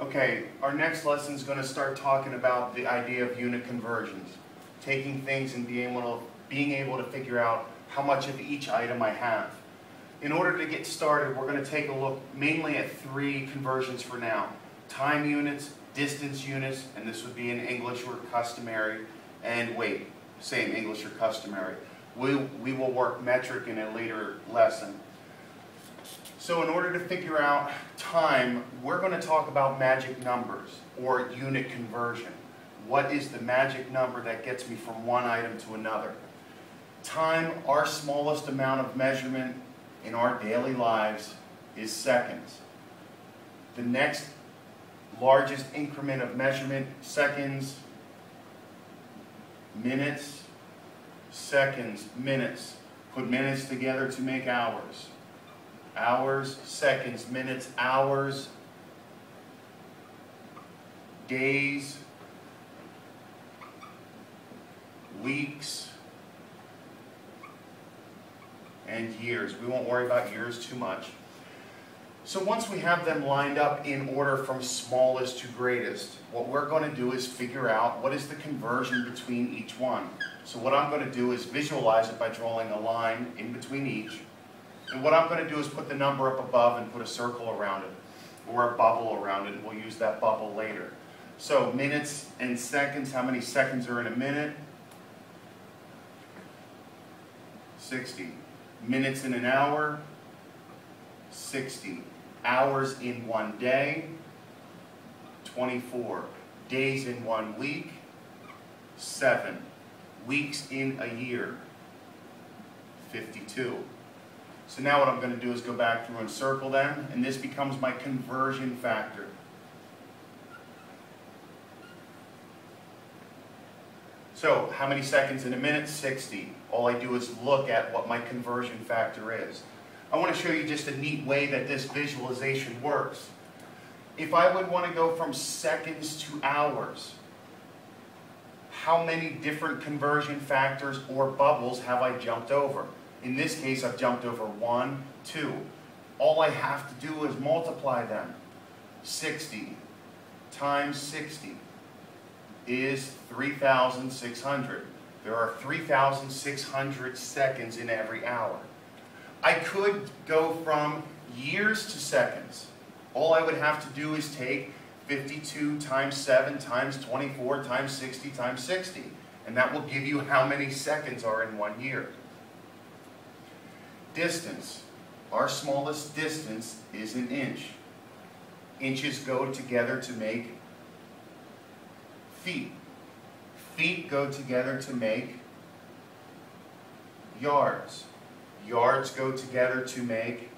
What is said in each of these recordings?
Okay, our next lesson is going to start talking about the idea of unit conversions. Taking things and being able to figure out how much of each item I have. In order to get started, we're going to take a look mainly at three conversions for now. Time units, distance units, and this would be in English or customary, and weight, same English or customary. We will work metric in a later lesson. So in order to figure out time, we're going to talk about magic numbers or unit conversion. What is the magic number that gets me from one item to another? Time, our smallest amount of measurement in our daily lives, is seconds. The next largest increment of measurement, seconds, minutes, seconds, minutes. Put minutes together to make hours. Hours, seconds, minutes, hours, days, weeks, and years. We won't worry about years too much. So once we have them lined up in order from smallest to greatest, what we're going to do is figure out what is the conversion between each one. So what I'm going to do is visualize it by drawing a line in between each. And what I'm going to do is put the number up above and put a circle around it, or a bubble around it, and we'll use that bubble later. So minutes and seconds, how many seconds are in a minute? 60. Minutes in an hour? 60. Hours in one day? 24. Days in 1 week? 7. Weeks in a year? 52. So now what I'm going to do is go back through and circle them, and this becomes my conversion factor. So how many seconds in a minute? 60. All I do is look at what my conversion factor is. I want to show you just a neat way that this visualization works. If I would want to go from seconds to hours, how many different conversion factors or bubbles have I jumped over? In this case, I've jumped over 1, 2. All I have to do is multiply them. 60 times 60 is 3,600. There are 3,600 seconds in every hour. I could go from years to seconds. All I would have to do is take 52 times 7 times 24 times 60 times 60. And that will give you how many seconds are in 1 year. Distance. Our smallest distance is an inch. Inches go together to make feet. Feet go together to make yards. Yards go together to make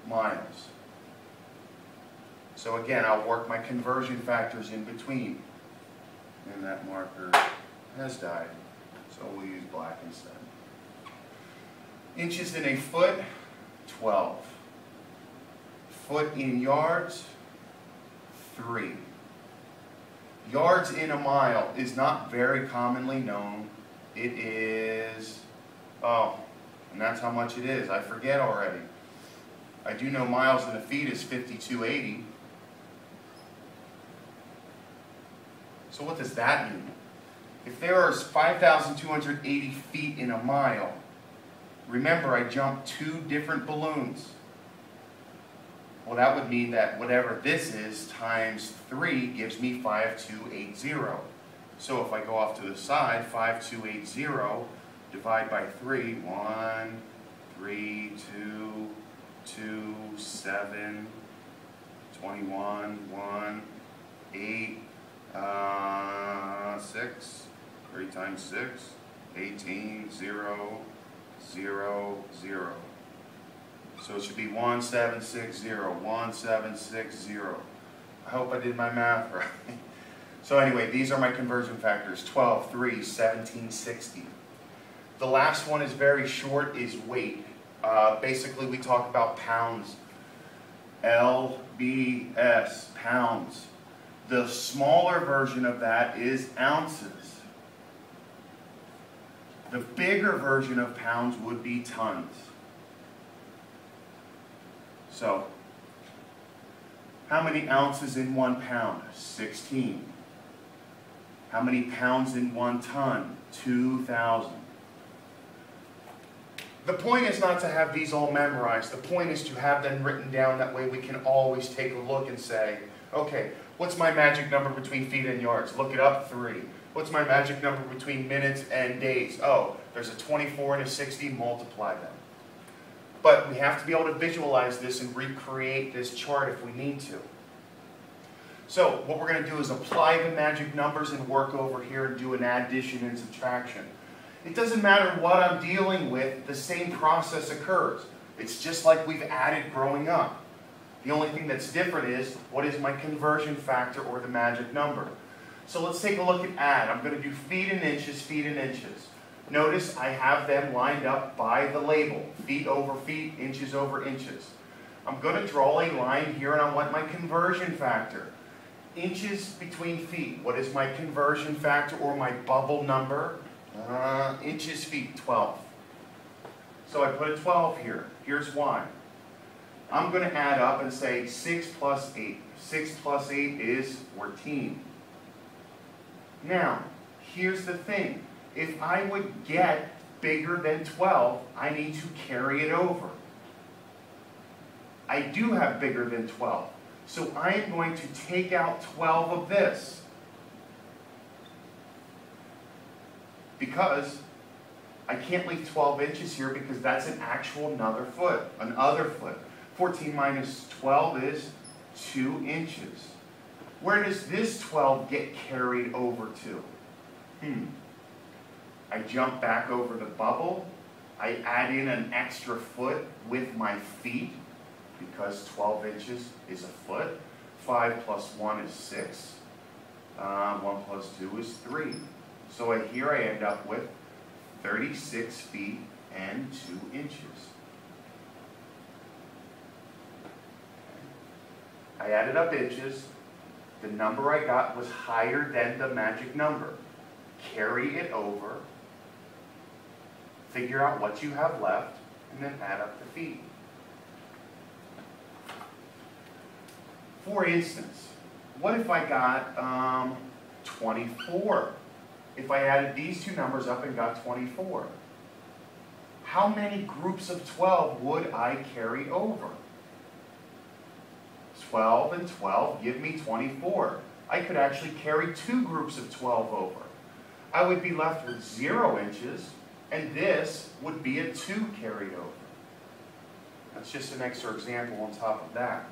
miles. So again, I'll work my conversion factors in between. And that marker has died, so we'll use black instead. Inches in a foot, 12. Foot in yards, 3. Yards in a mile is not very commonly known. It is, and that's how much it is. I forget already. I do know miles in a feet is 5,280. So what does that mean? If there are 5,280 feet in a mile, remember I jumped 2 different balloons. Well, that would mean that whatever this is times 3 gives me 5,280. So if I go off to the side, 5,280 divide by 3, 1, 3, 2, 2, 7, 21, 1, 8, 6, 3 times 6, 18, 0, 0, 0. So it should be 1760, 1760. I hope I did my math right. So anyway, these are my conversion factors, 12, 3, 1760. The last one is very short, is weight. Basically, we talk about pounds. LBS, pounds. The smaller version of that is ounces. The bigger version of pounds would be tons. So, How many ounces in 1 pound? 16. How many pounds in 1 ton? 2,000. The point is not to have these all memorized. The point is to have them written down. That way we can always take a look and say, okay, what's my magic number between feet and yards? Look it up, 3. What's my magic number between minutes and days? Oh, there's a 24 and a 60, multiply them. But we have to be able to visualize this and recreate this chart if we need to. So what we're going to do is apply the magic numbers and work over here and do an addition and subtraction. It doesn't matter what I'm dealing with, the same process occurs. It's just like we've added growing up. The only thing that's different is, what is my conversion factor or the magic number? So let's take a look at add. I'm going to do feet and inches, feet and inches. Notice I have them lined up by the label. Feet over feet, inches over inches. I'm going to draw a line here and I want my conversion factor. Inches between feet. What is my conversion factor or my bubble number? Inches, feet, 12. So I put a 12 here. Here's why. I'm going to add up and say 6 plus 8. 6 plus 8 is 14. Now, here's the thing. If I would get bigger than 12, I need to carry it over. I do have bigger than 12. So I am going to take out 12 of this. Because I can't leave 12 inches here because that's an actual another foot. 14 minus 12 is 2 inches. Where does this 12 get carried over to? I jump back over the bubble. I add in an extra foot with my feet because 12 inches is a foot. 5 plus 1 is 6. 1 plus 2 is 3. So here I end up with 36 feet and 2 inches. I added up inches. The number I got was higher than the magic number. Carry it over. Figure out what you have left, and then add up the feet. For instance, what if I got 24? If I added these two numbers up and got 24, how many groups of 12 would I carry over? 12 and 12 give me 24. I could actually carry 2 groups of 12 over. I would be left with 0 inches, and this would be a 2 carried over. That's just an extra example on top of that.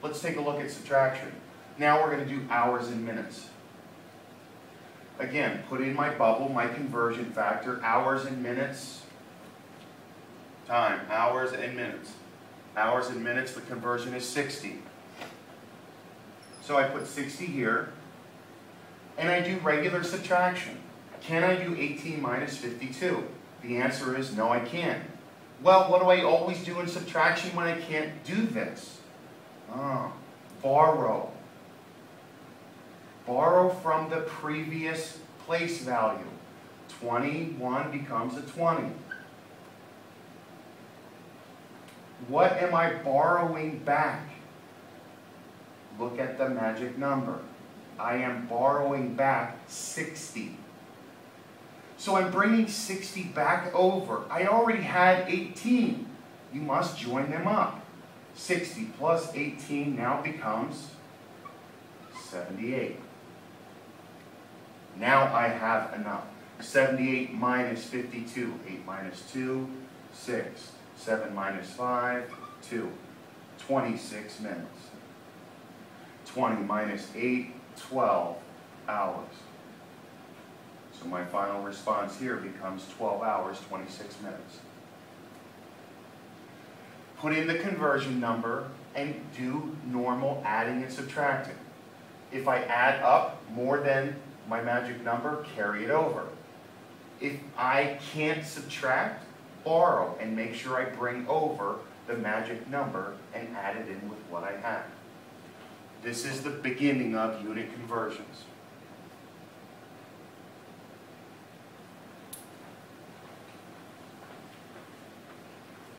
Let's take a look at subtraction. Now we're going to do hours and minutes. Again, put in my bubble, my conversion factor, hours and minutes, time, hours and minutes. Hours and minutes, the conversion is 60. So I put 60 here, and I do regular subtraction. Can I do 18 minus 52? The answer is no, I can't. Well, what do I always do in subtraction when I can't do this? Borrow. Borrow from the previous place value. 21 becomes a 20. What am I borrowing back? Look at the magic number. I am borrowing back 60. So I'm bringing 60 back over. I already had 18. You must join them up. 60 plus 18 now becomes 78. Now I have enough. 78 minus 52. 8 minus 2, 6. 7 minus 5, 2. 26 minutes. 20 minus 8, 12 hours. So my final response here becomes 12 hours, 26 minutes. Put in the conversion number and do normal adding and subtracting. If I add up more than my magic number, carry it over. If I can't subtract, borrow and make sure I bring over the magic number and add it in with what I have. This is the beginning of unit conversions.